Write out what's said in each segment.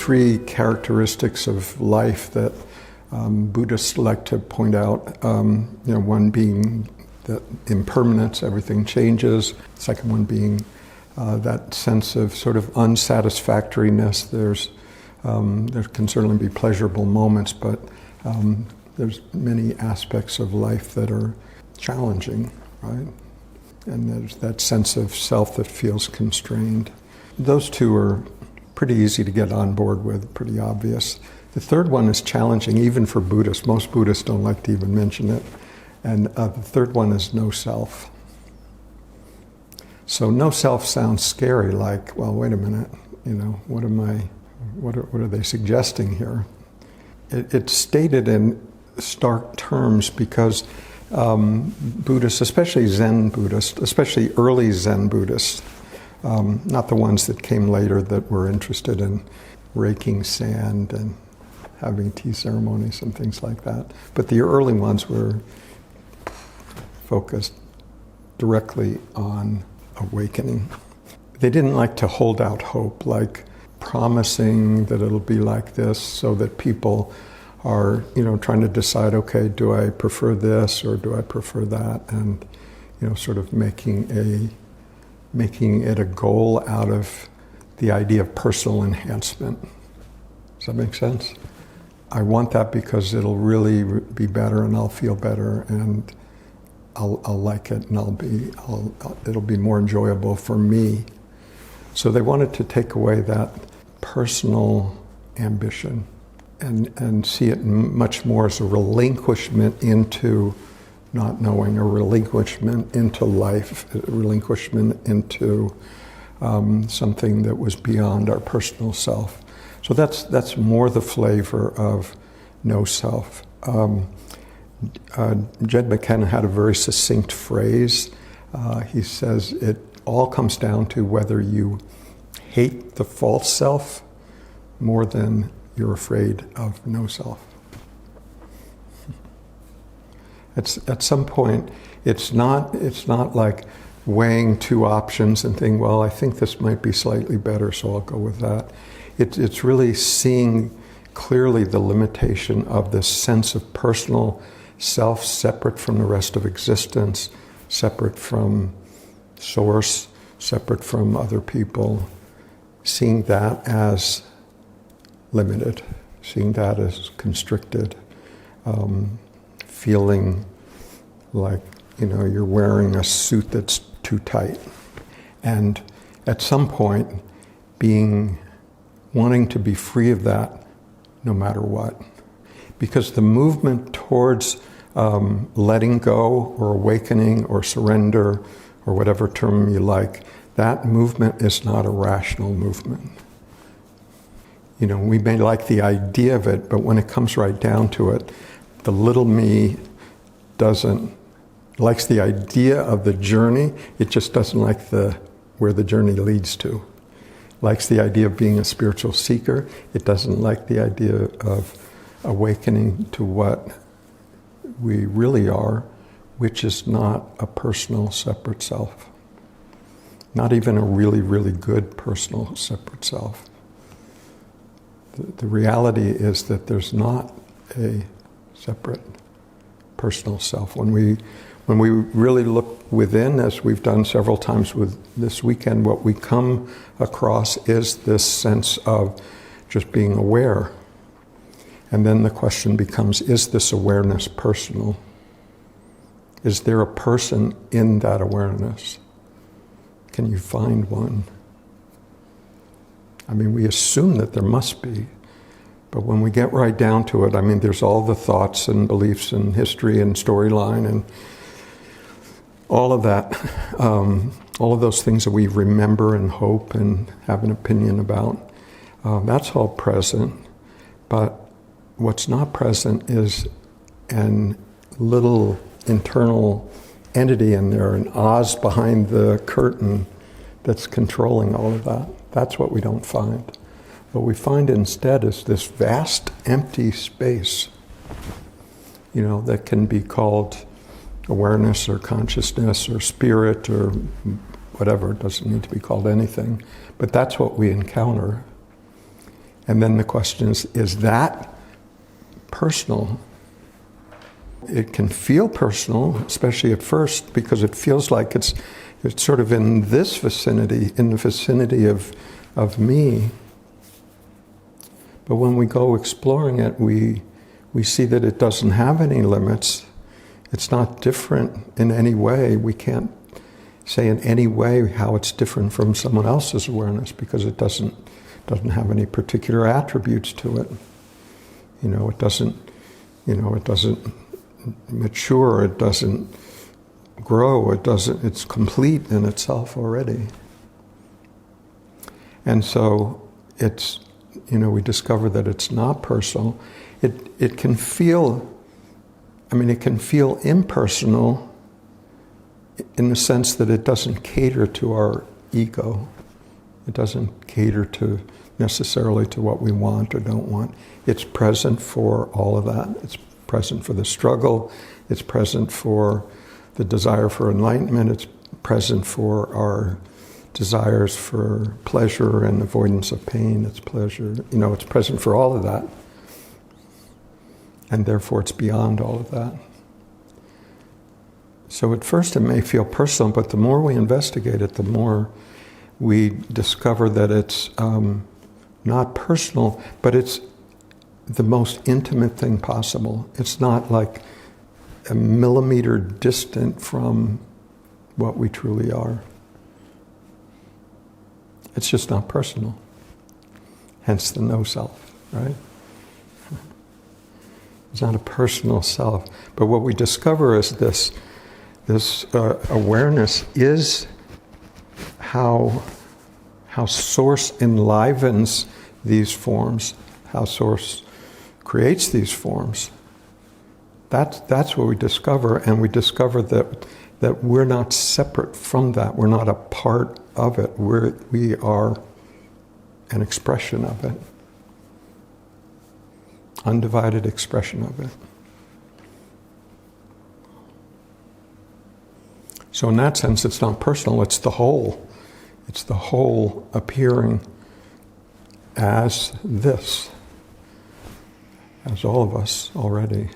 three characteristics of life that Buddhists like to point out. One being that impermanence, everything changes. The second one being that sense of sort of unsatisfactoriness. There can certainly be pleasurable moments, but there's many aspects of life that are challenging, right? And there's that sense of self that feels constrained. Those two are pretty easy to get on board with, pretty obvious. The third one is challenging, even for Buddhists. Most Buddhists don't like to even mention it. And the third one is no self. So no self sounds scary, like, well, wait a minute, what are they suggesting here? It's stated in stark terms because Buddhists, especially Zen Buddhists, especially early Zen Buddhists, not the ones that came later that were interested in raking sand and having tea ceremonies and things like that, but the early ones were focused directly on awakening. They didn't like to hold out hope, like promising that it'll be like this, so that people are, trying to decide, okay, do I prefer this or do I prefer that? And, sort of making it a goal out of the idea of personal enhancement. Does that make sense? I want that because it'll really be better and I'll feel better and I'll like it and it'll be more enjoyable for me. So they wanted to take away that personal ambition and see it much more as a relinquishment into not knowing, a relinquishment into life, a relinquishment into something that was beyond our personal self. So that's more the flavor of no self. Jed McKenna had a very succinct phrase. He says it all comes down to whether you hate the false self more than you're afraid of no self. At some point, it's not like weighing two options and thinking, well, I think this might be slightly better, so I'll go with that. It's really seeing clearly the limitation of this sense of personal self separate from the rest of existence, separate from source, separate from other people, seeing that as limited, seeing that as constricted, feeling like, you're wearing a suit that's too tight. And at some point, wanting to be free of that no matter what. Because the movement towards letting go or awakening or surrender or whatever term you like, that movement is not a rational movement. We may like the idea of it, but when it comes right down to it, the little me likes the idea of the journey, it just doesn't like where the journey leads to. Likes the idea of being a spiritual seeker, it doesn't like the idea of awakening to what we really are, which is not a personal separate self. Not even a really, really good personal separate self. The reality is that there's not a separate personal self. When we really look within, as we've done several times with this weekend, what we come across is this sense of just being aware. And then the question becomes, is this awareness personal? Is there a person in that awareness? Can you find one? We assume that there must be, but when we get right down to it, there's all the thoughts and beliefs and history and storyline and all of that, all of those things that we remember and hope and have an opinion about. That's all present, but what's not present is a little internal entity in there, an Oz behind the curtain that's controlling all of that. That's what we don't find. What we find instead is this vast empty space, that can be called awareness or consciousness or spirit or whatever. It doesn't need to be called anything. But that's what we encounter. And then the question is that personal? It can feel personal, especially at first, because it feels like it's sort of in this vicinity, in the vicinity of me. But when we go exploring it, we see that it doesn't have any limits. It's not different in any way. We can't say in any way how it's different from someone else's awareness, because it doesn't have any particular attributes to it. It doesn't mature, it doesn't grow, it's complete in itself already. And so we discover that it's not personal. It can feel impersonal in the sense that it doesn't cater to our ego. It doesn't cater necessarily to what we want or don't want. It's present for all of that. It's present for the struggle. It's present for the desire for enlightenment. It's present for our desires for pleasure and avoidance of pain. It's present for all of that. And therefore it's beyond all of that. So at first it may feel personal, but the more we investigate it, the more we discover that it's not personal, but it's the most intimate thing possible. It's not like a millimeter distant from what we truly are. It's just not personal. Hence the no self, right? It's not a personal self. But what we discover is this awareness is how Source enlivens these forms, how Source creates these forms. That's what we discover, and we discover that we're not separate from that. We're not a part of it. We are an expression of it. Undivided expression of it. So in that sense, it's not personal, it's the whole. It's the whole appearing as this, as all of us already.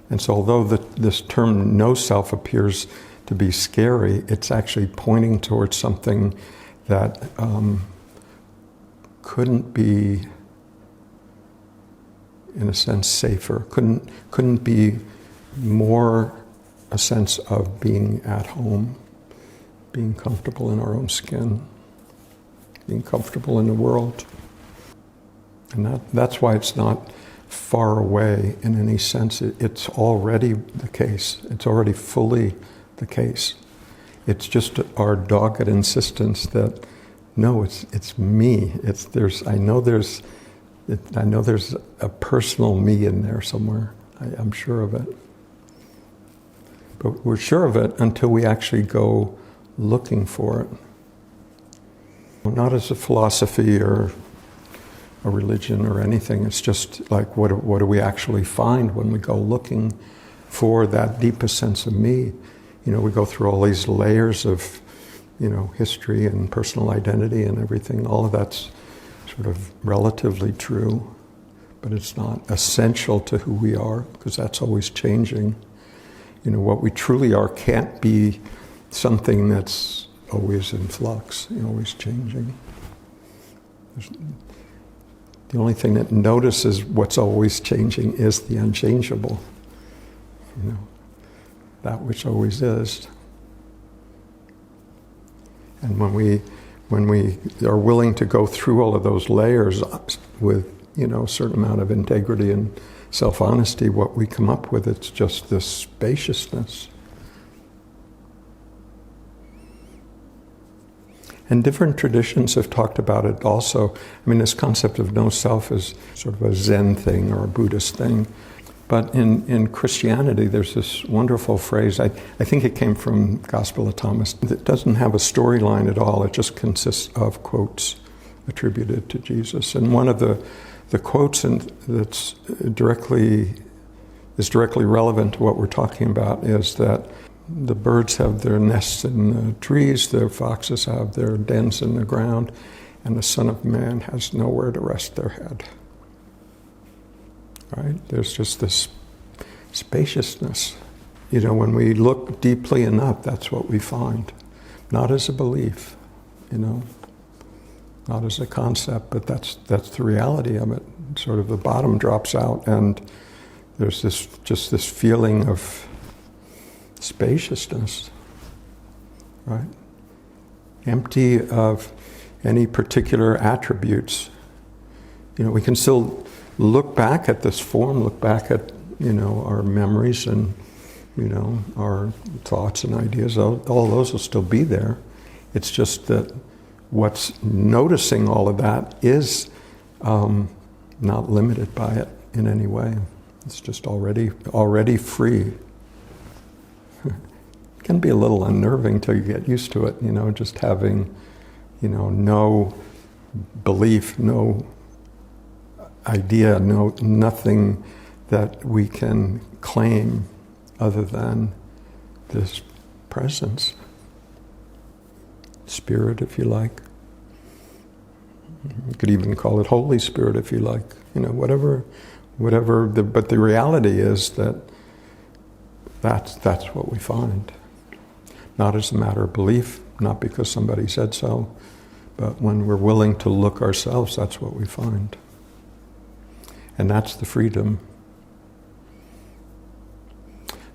And so although this term no self appears to be scary, it's actually pointing towards something that couldn't be, in a sense, safer, couldn't be more a sense of being at home, being comfortable in our own skin, being comfortable in the world. And that's why it's not far away in any sense. It's already the case. It's already fully the case. It's just our dogged insistence that no, it's me. I know there's a personal me in there somewhere. I'm sure of it. But we're sure of it until we actually go looking for it. Not as a philosophy or a religion or anything. It's just like what do we actually find when we go looking for that deepest sense of me? We go through all these layers of, history and personal identity and everything. All of that's sort of relatively true, but it's not essential to who we are, because that's always changing. What we truly are can't be something that's always in flux, always changing. The only thing that notices what's always changing is the unchangeable, that which always is. And when we are willing to go through all of those layers with a certain amount of integrity and self-honesty, what we come up with, it's just this spaciousness. And different traditions have talked about it also. This concept of no self is sort of a Zen thing or a Buddhist thing. But in Christianity, there's this wonderful phrase, I think it came from Gospel of Thomas, that doesn't have a storyline at all. It just consists of quotes attributed to Jesus. And one of the quotes that's directly relevant to what we're talking about is that the birds have their nests in the trees, the foxes have their dens in the ground, and the Son of Man has nowhere to rest their head. Right? There's just this spaciousness. When we look deeply enough, that's what we find. Not as a belief, not as a concept, but that's the reality of it. Sort of the bottom drops out, and there's this feeling of spaciousness, right? Empty of any particular attributes. We can still look back at this form, look back at, our memories and, our thoughts and ideas. All those will still be there. It's just that what's noticing all of that is not limited by it in any way. It's just already free. It can be a little unnerving till you get used to it, just having, no belief, no idea, nothing that we can claim other than this presence. Spirit, if you like. You could even call it Holy Spirit, if you like. Whatever. But the reality is that's what we find. Not as a matter of belief, not because somebody said so, but when we're willing to look ourselves, that's what we find. And that's the freedom.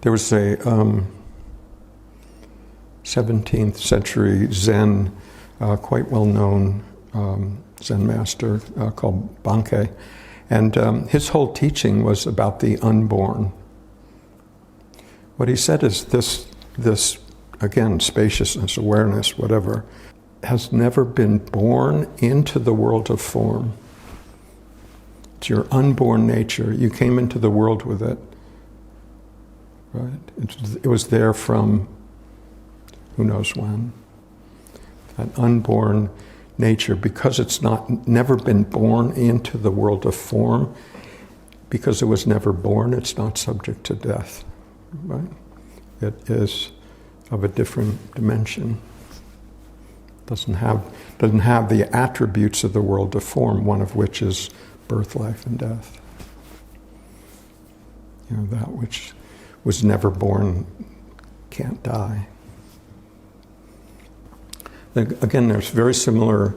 There was a 17th century Zen, quite well-known Zen master called Bankei, and his whole teaching was about the unborn. What he said is this again, spaciousness, awareness, whatever, has never been born into the world of form. It's your unborn nature. You came into the world with it. Right? It was there from who knows when. An unborn nature, because it's never been born into the world of form, because it was never born, it's not subject to death. Right? It is of a different dimension. Doesn't have the attributes of the world of form, one of which is birth, life, and death. That which was never born can't die. Again, there's very similar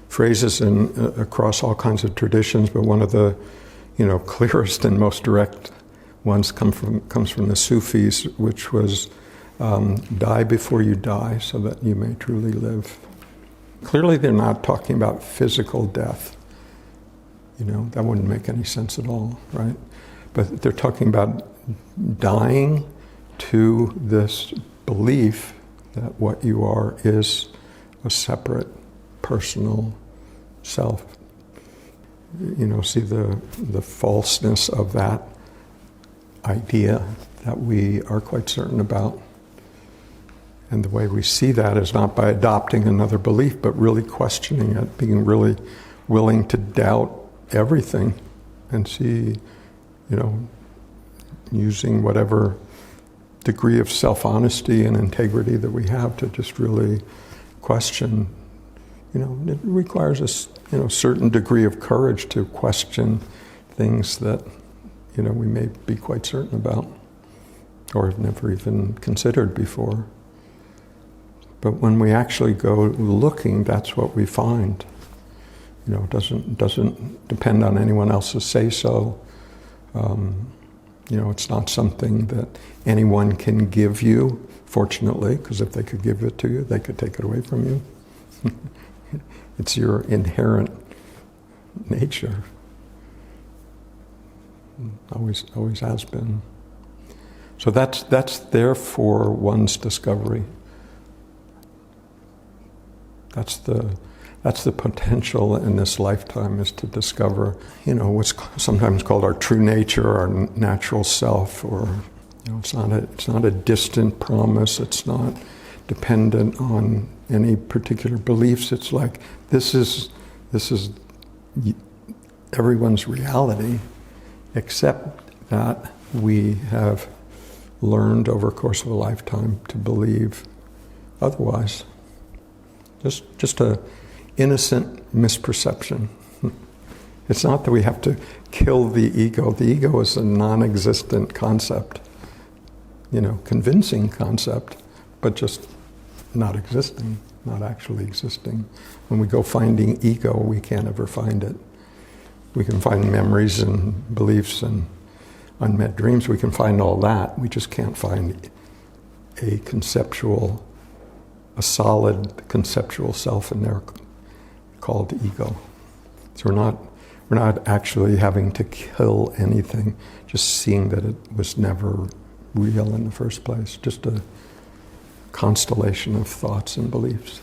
phrases across all kinds of traditions, but one of the clearest and most direct ones comes from the Sufis, which was die before you die so that you may truly live. Clearly they're not talking about physical death. That wouldn't make any sense at all, right? But they're talking about dying to this belief that what you are is a separate, personal self. See the falseness of that idea that we are quite certain about. And the way we see that is not by adopting another belief, but really questioning it, being really willing to doubt everything and see, using whatever degree of self-honesty and integrity that we have to just really question. It requires a certain degree of courage to question things that, we may be quite certain about or have never even considered before. But when we actually go looking, that's what we find. It doesn't depend on anyone else's say-so. It's not something that anyone can give you, fortunately, because if they could give it to you, they could take it away from you. It's your inherent nature. Always has been. So that's there for one's discovery. That's the potential in this lifetime, is to discover, what's sometimes called our true nature, our natural self, or it's not a distant promise. It's not dependent on any particular beliefs. It's like this is everyone's reality, except that we have, learned over a course of a lifetime to believe otherwise. Just a innocent misperception. It's not that we have to kill the ego. The ego is a non-existent concept, convincing concept, but just not existing, not actually existing. When we go finding ego, we can't ever find it. We can find memories and beliefs and unmet dreams. We can find all that. We just can't find a solid conceptual self in there called ego. So we're not actually having to kill anything, just seeing that it was never real in the first place, just a constellation of thoughts and beliefs.